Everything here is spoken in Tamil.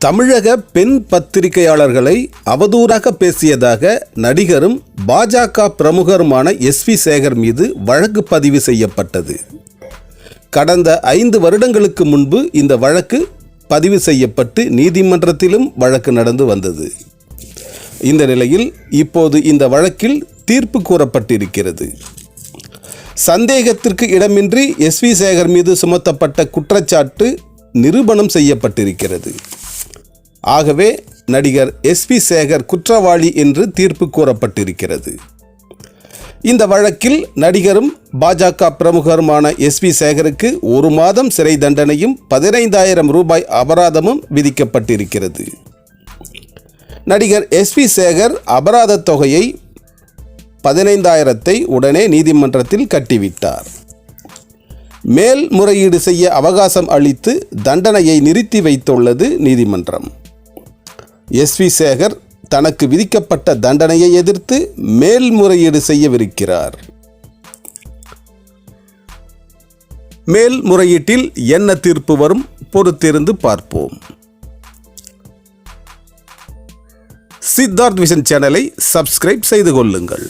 தமிழக பெண் பத்திரிகையாளர்களை அவதூறாக பேசியதாக நடிகரும் பாஜக பிரமுகருமான எஸ்வி சேகர் மீது வழக்கு பதிவு செய்யப்பட்டது. கடந்த 5 வருடங்களுக்கு முன்பு இந்த வழக்கு பதிவு செய்யப்பட்டு நீதிமன்றத்திலும் வழக்கு நடந்து வந்தது. இந்த நிலையில் இப்போது இந்த வழக்கில் தீர்ப்பு கூறப்பட்டிருக்கிறது. சந்தேகத்திற்கு இடமின்றி எஸ்வி சேகர் மீது சுமத்தப்பட்ட குற்றச்சாட்டு நிரூபணம் செய்யப்பட்டிருக்கிறது. ஆகவே நடிகர் எஸ்வி சேகர் குற்றவாளி என்று தீர்ப்பு கூறப்பட்டிருக்கிறது. இந்த வழக்கில் நடிகரும் பாஜக பிரமுகருமான எஸ்வி சேகருக்கு 1 மாதம் சிறை தண்டனையும் 15,000 ரூபாய் அபராதமும் விதிக்கப்பட்டிருக்கிறது. நடிகர் எஸ்வி சேகர் அபராத தொகையை 15,000 உடனே நீதிமன்றத்தில் கட்டிவிட்டார். மேல்முறையீடு செய்ய அவகாசம் அளித்து தண்டனையை நிறுத்தி வைத்துள்ளது நீதிமன்றம். எஸ்வி சேகர் தனக்கு விதிக்கப்பட்ட தண்டனையை எதிர்த்து மேல்முறையீடு செய்யவிருக்கிறார். மேல்முறையீட்டில் என்ன தீர்ப்பு வரும் பொறுத்திருந்து பார்ப்போம். சித்தார்த் விஷன் சேனலை சப்ஸ்கிரைப் செய்து கொள்ளுங்கள்.